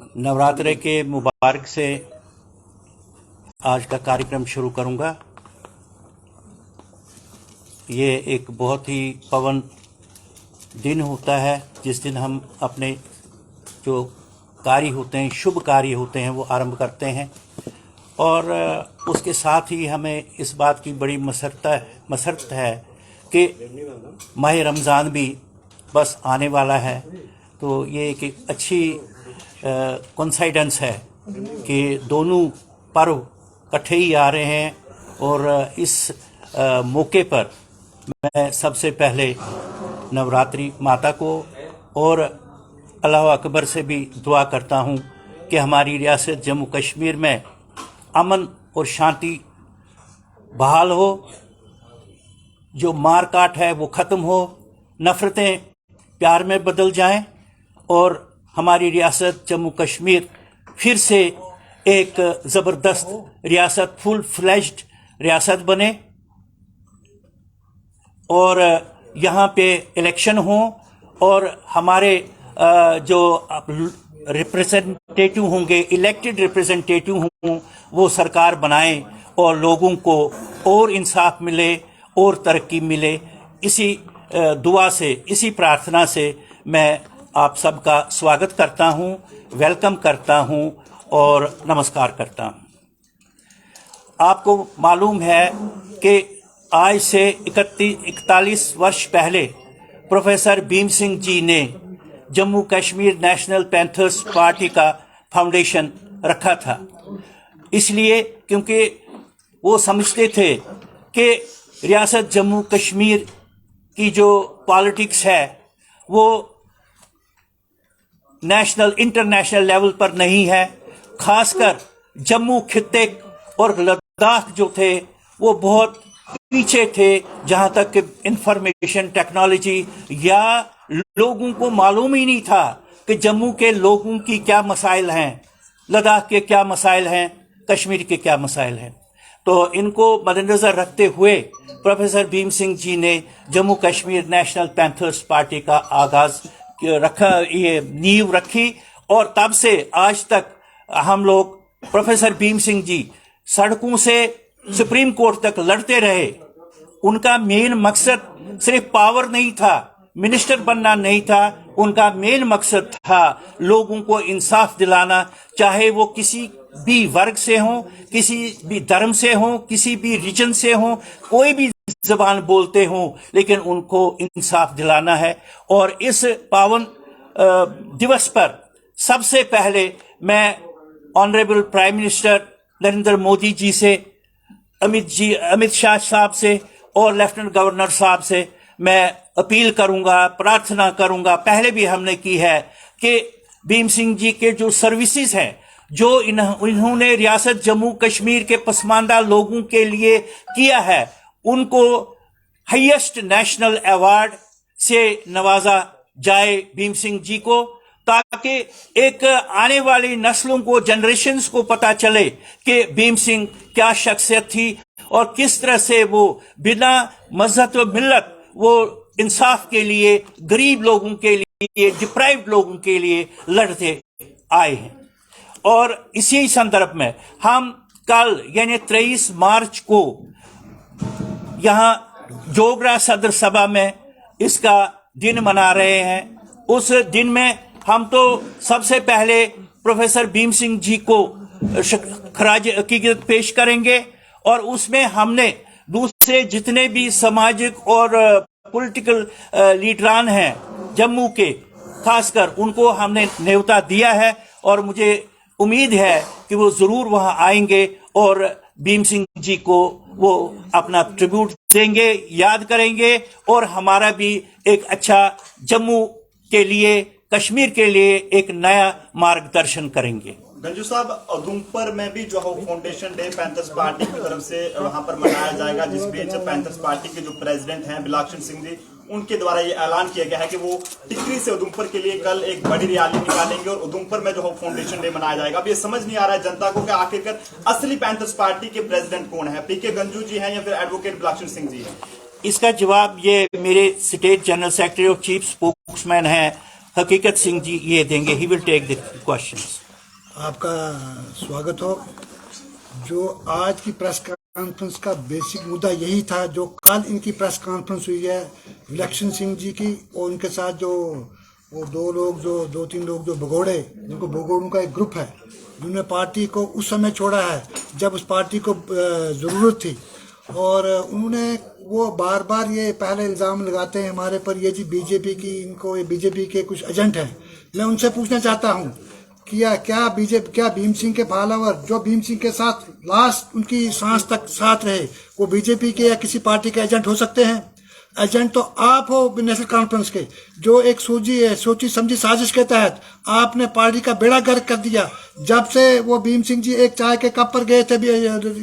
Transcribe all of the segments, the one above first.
नवरात्रे के मुबारक से आज का कार्यक्रम शुरू करूंगा। ये एक बहुत ही पवन दिन होता है जिस दिन हम अपने जो कार्य होते हैं, शुभ कार्य होते हैं, वो आरंभ करते हैं। और उसके साथ ही हमें इस बात की बड़ी मसरत है कि माह रमज़ान भी बस आने वाला है। तो ये एक अच्छी कोइंसिडेंस है कि दोनों पर्व इकट्ठे ही आ रहे हैं। और इस मौके पर मैं सबसे पहले नवरात्रि माता को और अल्लाह अकबर से भी दुआ करता हूँ कि हमारी रियासत जम्मू कश्मीर में अमन और शांति बहाल हो, जो मार काट है वो ख़त्म हो, नफ़रतें प्यार में बदल जाएं और हमारी रियासत जम्मू कश्मीर फिर से एक ज़बरदस्त रियासत, फुल फ्लेज्ड रियासत बने। और यहाँ पे इलेक्शन हो और हमारे जो रिप्रेजेंटेटिव होंगे, इलेक्टेड रिप्रेजेंटेटिव हों, वो सरकार बनाएं और लोगों को और इंसाफ मिले और तरक्की मिले। इसी दुआ से, इसी प्रार्थना से मैं आप सबका स्वागत करता हूं, वेलकम करता हूं और नमस्कार करता हूं। आपको मालूम है कि आज से 41 वर्ष पहले प्रोफेसर भीम सिंह जी ने Jammu Kashmir national panthers party का फाउंडेशन रखा था। इसलिए क्योंकि वो समझते थे कि रियासत जम्मू कश्मीर की जो पॉलिटिक्स है वो नेशनल इंटरनेशनल लेवल पर नहीं है। खासकर जम्मू खित्ते और लद्दाख जो थे वो बहुत पीछे थे, जहां तक कि इंफॉर्मेशन टेक्नोलॉजी या लोगों को मालूम ही नहीं था कि जम्मू के लोगों की क्या मसाइल हैं, लद्दाख के क्या मसाइल हैं, कश्मीर के क्या मसाइल हैं। तो इनको मद्देनजर रखते हुए प्रोफेसर भीम सिंह जी ने Jammu Kashmir national panthers party का आगाज रखा, ये नींव रखी। और तब से आज तक हम लोग, प्रोफेसर भीम सिंह जी सड़कों से सुप्रीम कोर्ट तक लड़ते रहे। उनका मेन मकसद सिर्फ पावर नहीं था, मिनिस्टर बनना नहीं था, उनका मेन मकसद था लोगों को इंसाफ दिलाना, चाहे वो किसी भी वर्ग से हो, किसी भी धर्म से हो, किसी भी रीजन से हो, कोई भी जबान बोलते हो, लेकिन उनको इंसाफ दिलाना है। और इस पावन दिवस पर सबसे पहले मैं honourable prime minister Narendra Modi ji से, अमित शाह साहब से और लेफ्टिनेंट गवर्नर साहब से मैं अपील करूंगा, प्रार्थना करूंगा, पहले भी हमने की है कि भीम सिंह जी के जो सर्विसेज हैं, जो इन्होंने रियासत जम्मू कश्मीर के पसमानदा लोगों के लिए किया है, उनको हाईएस्ट नेशनल अवार्ड से नवाजा जाए भीम सिंह जी को, ताकि एक आने वाली नस्लों को, जनरेशन्स को पता चले कि भीम सिंह क्या शख्सियत थी और किस तरह से वो बिना मजहब व मिल्लत वो इंसाफ के लिए, गरीब लोगों के लिए, डिप्राइव्ड लोगों के लिए लड़ते आए हैं। और इसी संदर्भ में हम कल यानी 23 मार्च को यहाँ जोगरा सदर सभा में इसका दिन मना रहे हैं। उस दिन में हम तो सबसे पहले प्रोफेसर भीम सिंह जी को खराज अकीदत पेश करेंगे और उसमें हमने दूसरे जितने भी सामाजिक और पॉलिटिकल लीडरान हैं जम्मू के, खासकर उनको हमने न्योता दिया है और मुझे उम्मीद है कि वो जरूर वहां आएंगे और भीम सिंह जी को वो अपना ट्रिब्यूट देंगे, याद करेंगे और हमारा भी एक अच्छा जम्मू के लिए, कश्मीर के लिए एक नया मार्गदर्शन करेंगे। गंजू साहब, उधमपुर में भी जो है फाउंडेशन डे पैंथर्स पार्टी की तरफ से वहां पर मनाया जाएगा, जिस बीच पैंथर्स पार्टी के जो प्रेसिडेंट हैं बिलाक्शन सिंह जी, उनके द्वारा ये ऐलान किया गया है कि वो टिकरी से उधमपुर के लिए कल एक बड़ी रैली निकालेंगे और उधमपुर में जो है फाउंडेशन डे मनाया जाएगा। अब ये समझ नहीं आ रहा है जनता को कि आखिरकार असली पैंथर्स पार्टी के प्रेसिडेंट कौन है, पीके गंजू जी हैं या फिर एडवोकेट बिलाक्शन सिंह जी हैं? इसका जवाब ये मेरे स्टेट जनरल सेक्रेटरी और चीफ स्पोक्समैन हैं हकीकत सिंह जी ये देंगे। He will take the questions. आपका स्वागत हो। जो आज की प्रेस कॉन्फ्रेंस का बेसिक मुद्दा यही था, जो कल इनकी प्रेस कॉन्फ्रेंस हुई है विलक्षण सिंह जी की, और उनके साथ जो वो दो तीन लोग जो भगोड़े, जिनको भगोड़ों का एक ग्रुप है, जिन्होंने पार्टी को उस समय छोड़ा है जब उस पार्टी को ज़रूरत थी। और उन्होंने वो बार बार ये पहले इल्ज़ाम लगाते हैं हमारे पर, ये जी बीजेपी की, इनको ये बीजेपी के कुछ एजेंट हैं। मैं उनसे पूछना चाहता हूँ क्या भीम सिंह के फॉलोवर जो भीम सिंह के साथ लास्ट उनकी सांस तक साथ रहे, वो बीजेपी के या किसी पार्टी के एजेंट हो सकते हैं? एजेंट तो आप हो नेशनल कॉन्फ्रेंस के, जो एक सोची समझी साजिश के तहत आपने पार्टी का बेड़ा गर्क कर दिया। जब से वो भीम सिंह जी एक चाय के कप पर गए थे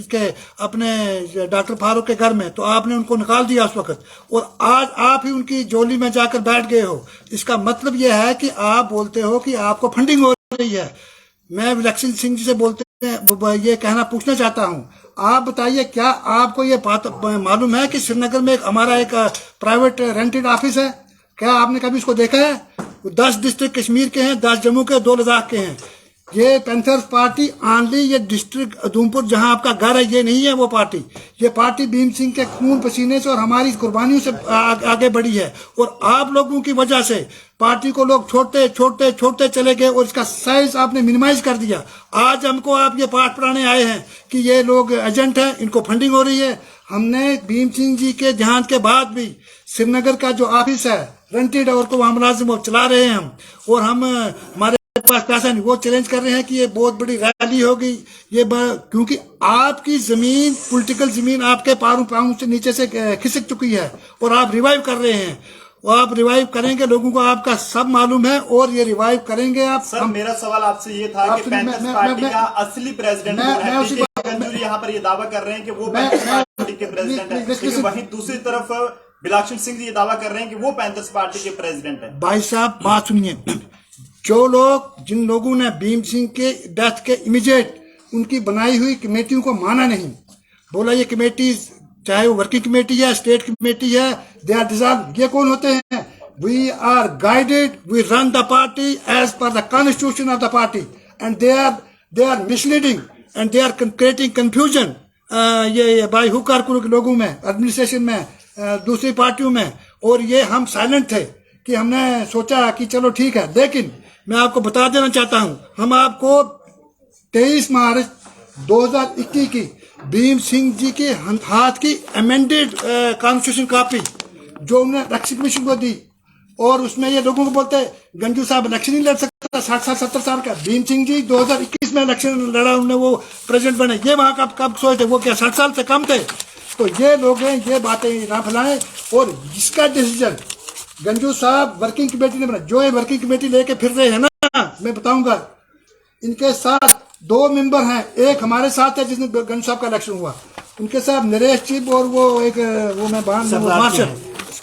के अपने डॉक्टर फारूक के घर में, तो आपने उनको निकाल दिया उस वक्त, और आज आप ही उनकी जोली में जाकर बैठ गए हो। इसका मतलब यह है कि आप बोलते हो कि आपको फंडिंग हो रही है। मैं विलक्षण सिंह जी से ये पूछना चाहता हूँ, आप बताइए, क्या आपको ये बात मालूम है कि श्रीनगर में हमारा एक प्राइवेट रेंटेड ऑफिस है? क्या आपने कभी उसको देखा है? 10 डिस्ट्रिक्ट कश्मीर के हैं, 10 जम्मू के, 2 लद्दाख के हैं। ये पैंथर्स पार्टी ऑनली ये डिस्ट्रिक्ट उधमपुर जहां आपका घर है, ये नहीं है वो पार्टी। ये पार्टी भीम सिंह के खून पसीने से और हमारी कुर्बानियों से आगे बढ़ी है, और आप लोगों की वजह से पार्टी को लोग छोड़ते चले गए, और इसका साइज आपने मिनिमाइज कर दिया। आज हमको आप ये पाठ पढ़ाने आए हैं कि ये लोग एजेंट हैं, इनको फंडिंग हो रही है। हमने भीम सिंह जी के देहांत के बाद भी श्रीनगर का जो ऑफिस है रेंटेड, और को वहां मुलाजिम चला रहे हैं हम, और हम हमारे पास पैसा नहीं, वो चैलेंज कर रहे हैं कि ये बहुत बड़ी रैली होगी। क्योंकि आपकी जमीन, पॉलिटिकल जमीन आपके पाँव से नीचे से खिसक चुकी है, और आप रिवाइव कर रहे हैं। और आप रिवाइव करेंगे, लोगों को आपका सब मालूम है, और ये रिवाइव करेंगे आप। सर, मेरा सवाल आपसे ये था कि पैंथर्स पार्टी का असली प्रेसिडेंट गंजूरी यहाँ पर ये दावा कर रहे हैं कि वो पैंथर्स पार्टी के प्रेसिडेंट है, लेकिन वहीं दूसरी तरफ विलक्षण सिंह जी ये दावा कर रहे हैं कि वो पैंथर्स पार्टी के प्रेसिडेंट है। भाई साहब, बात सुनिए। जिन लोगों ने भीम सिंह के डेथ के इमीडिएट उनकी बनाई हुई कमेटियों को माना नहीं, बोला ये कमेटी, चाहे वो वर्किंग कमेटी है, स्टेट कमेटी है, दे आर डिसॉल्व। ये कौन होते हैं? We are guided, we run the party as per the constitution of the party, and they are misleading and they are creating confusion ये by hook और crook लोगों में, administration में, दूसरी पार्टियों में। और ये हम साइलेंट थे कि हमने सोचा कि चलो ठीक है। लेकिन मैं आपको बता देना चाहता हूं, हम आपको 23 मार्च 2021 की भीम सिंह जी के हाथ की अमेंडेड कॉन्स्टिट्यूशन कॉपी जो उन्होंने इलेक्शन कमीशन को दी, और उसमें ये लोगों को बोलते गंजू साहब इलेक्शन नहीं लड़ सकता, 60 साल 70 साल का। भीम सिंह जी 2021 में इलेक्शन लड़ा, उन्होंने वो प्रेसिडेंट बने। ये वहां कब सोचते, वो क्या 60 साल से कम थे? तो ये लोग हैं, ये बातें ना फैलाएं। और जिसका डिसीजन गंजू साहब वर्किंग कमेटी ने बना, जो ये वर्किंग कमेटी लेके फिर रहे हैं ना, मैं बताऊंगा, इनके साथ 2 मेंबर हैं। एक हमारे साथ है जिसने गंजू साहब का इलेक्शन हुआ, उनके साथ नरेश चिब, और वो मैं मार्शल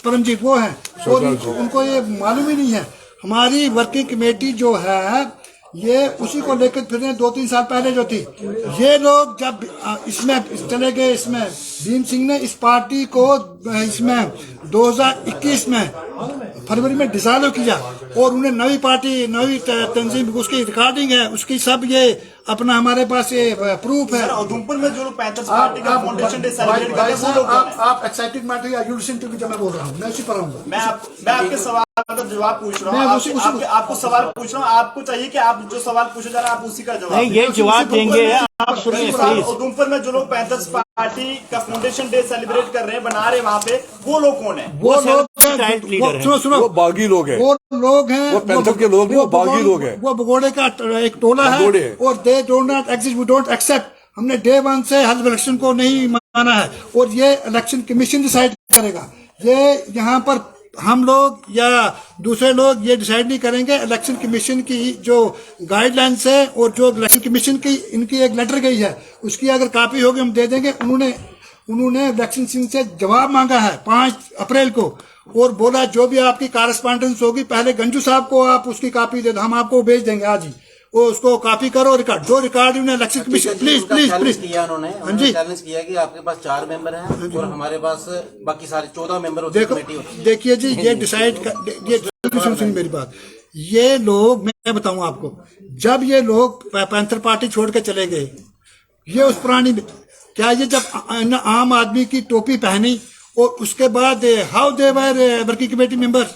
परमजीत, वो हैं। और उनको ये मालूम ही नहीं है। हमारी वर्किंग कमेटी जो है ये उसी को लेकर फिर 2-3 साल पहले जो थी, ये लोग जब इसमें चले गए, इसमें भीम सिंह ने इस पार्टी को इसमें 2021 में फरवरी में डिसॉल्व किया, और उन्हें नई पार्टी, नई तंजीम, उसकी रिकॉर्डिंग है, उसकी सब ये अपना हमारे पास ये प्रूफ है। उधमपुर में जो लोग पैंथर्स पार्टी का फाउंडेशन डे सेलिब्रेट कर रहे हैं, वो लोग आप एक्साइटेड मत होइए, यू लिसन टू मी, जो मैं बोल रहा हूँ मैं उसी पर आऊंगा। मैं आपके सवाल का जवाब पूछ रहा हूँ, आपको सवाल पूछ रहा हूँ। आपको चाहिए कि आप जो सवाल पूछे जा रहे हैं आप उसी का जवाब नहीं, ये जवाब देंगे आप सुनिए प्लीज। उधमपुर में जो लोग पैंथर्स पार्टी का फाउंडेशन डे सेलिब्रेट कर रहे हैं, बना रहे हैं वहाँ पे, वो लोग कौन है? वो लोग सुनो, वो बागी लोग हैं, वो लोग हैं, वो पैंथर के लोग नहीं, वो बागी लोग हैं। वो भगोड़े का एक टोला है, और they don't not exist, we don't accept. हमने डे 1 से हर इलेक्शन को नहीं माना है, और ये इलेक्शन कमीशन डिसाइड करेगा। ये यहाँ पर हम लोग या दूसरे लोग ये डिसाइड नहीं करेंगे। इलेक्शन कमीशन की जो गाइडलाइंस है, और जो इलेक्शन कमीशन की इनकी एक लेटर गई है, उसकी अगर कॉपी होगी हम दे देंगे। उन्होंने विलक्षण सिंह से जवाब मांगा है 5 अप्रैल को, और बोला जो भी आपकी कॉरेस्पॉन्डेंस होगी पहले गंजू साहब को आप उसकी कॉपी दे दो, हम आपको भेज देंगे आज ही, वो उसको कॉपी करो, रिकॉर्ड जो रिकॉर्ड उन्हें इलेक्शन कमीशन प्लीज किया उन्होंने चैलेंज किया कि आपके पास 4 मेंबर हैं और हमारे पास बाकी सारे 14 मेंबर होते हैं। देखिए जी, ये डिसाइड, ये सुनिए मेरी बात, ये लोग, मैं बताऊं आपको, जब ये लोग पैंथर पार्टी छोड़ के चले गए, ये उस पुरानी, क्या ये जब आम आदमी की टोपी पहनी और उसके बाद how they were working committee member,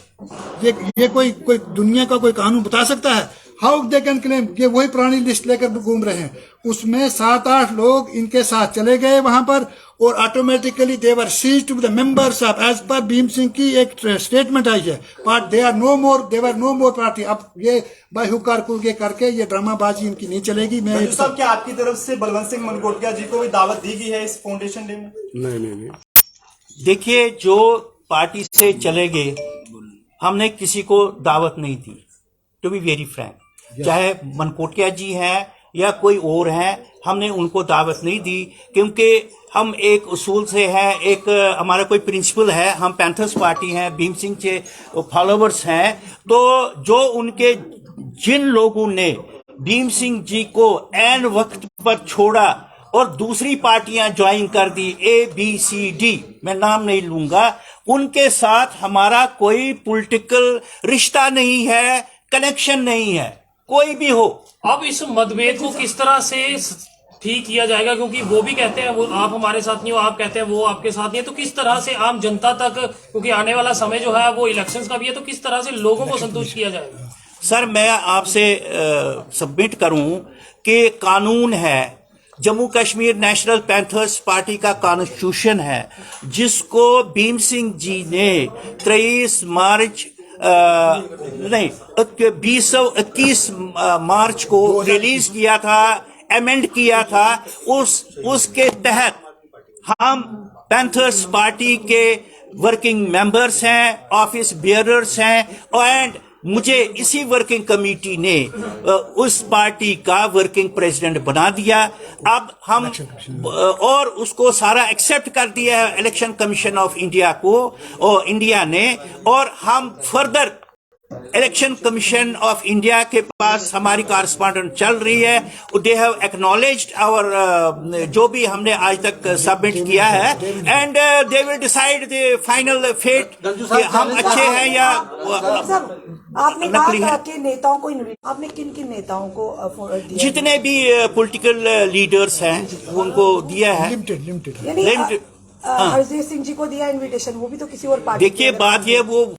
ये कोई दुनिया का कोई कानून बता सकता है? How they can claim? ये वही पुरानी लिस्ट लेकर घूम रहे हैं। उसमें 7-8 लोग इनके साथ चले गए वहां पर और automatically they were ceased to the members of, as per Bhim Singh की एक स्टेटमेंट आई है, but they are no more, they were no more party. अब ये भाई हुकार कुर्गे करके ये ड्रामाबाजी इनकी नहीं चलेगी। मैं रंजू साहब, क्या आपकी तरफ से बलवंत सिंह मनकोटिया जी को भी दावत दी गई है इस फाउंडेशन डे में? नहीं। देखिए, जो पार्टी से चले गए, हमने किसी को दावत नहीं दी, टू बी वेरी फ्रैंक। चाहे मनकोटिया जी हैं या कोई और हैं, हमने उनको दावत नहीं दी, क्योंकि हम एक उसूल से हैं, एक हमारा कोई प्रिंसिपल है, हम पैंथर्स पार्टी हैं, भीम सिंह के फॉलोवर्स हैं। तो जो उनके, जिन लोगों ने भीम सिंह जी को ऐन वक्त पर छोड़ा और दूसरी पार्टियां ज्वाइन कर दी, ABCD, मैं नाम नहीं लूंगा, उनके साथ हमारा कोई पॉलिटिकल रिश्ता नहीं है, कनेक्शन नहीं है, कोई भी हो। अब इस मतभेद को किस तरह से ठीक किया जाएगा, क्योंकि वो भी कहते हैं वो आप हमारे साथ नहीं हो, आप कहते हैं वो आपके साथ नहीं है, तो किस तरह से आम जनता तक, क्योंकि आने वाला समय जो है वो इलेक्शंस का भी है, तो किस तरह से लोगों को संतुष्ट किया जाएगा? सर, मैं आपसे सबमिट करूं कि कानून है, Jammu Kashmir national panthers party का कॉन्स्टिट्यूशन है, जिसको भीम सिंह जी ने 23 मार्च 21 मार्च को रिलीज किया था, अमेंड किया था। उसके तहत हम पैंथर्स पार्टी के वर्किंग मेंबर्स हैं, ऑफिस बियरर्स हैं, एंड मुझे इसी वर्किंग कमेटी ने उस पार्टी का वर्किंग प्रेसिडेंट बना दिया। अब हम और उसको सारा एक्सेप्ट कर दिया है इलेक्शन कमीशन ऑफ इंडिया को, और इंडिया ने, और हम further election commission of India के पास हमारी कॉरेस्पॉन्डेंट चल रही है। दे हैव एक्नॉलेज्ड आवर जो भी हमने आज तक सबमिट किया है, and they will decide the final fate कि हम अच्छे हैं या आपने कहा कि नेताओं को, आपने किन किन नेताओं को दिया? जितने भी पॉलिटिकल लीडर्स हैं उनको दिया है। लिमिटेड हरजीत सिंह जी को दिया इनविटेशन, वो भी तो किसी और पार्टी। देखिए, बात ये, वो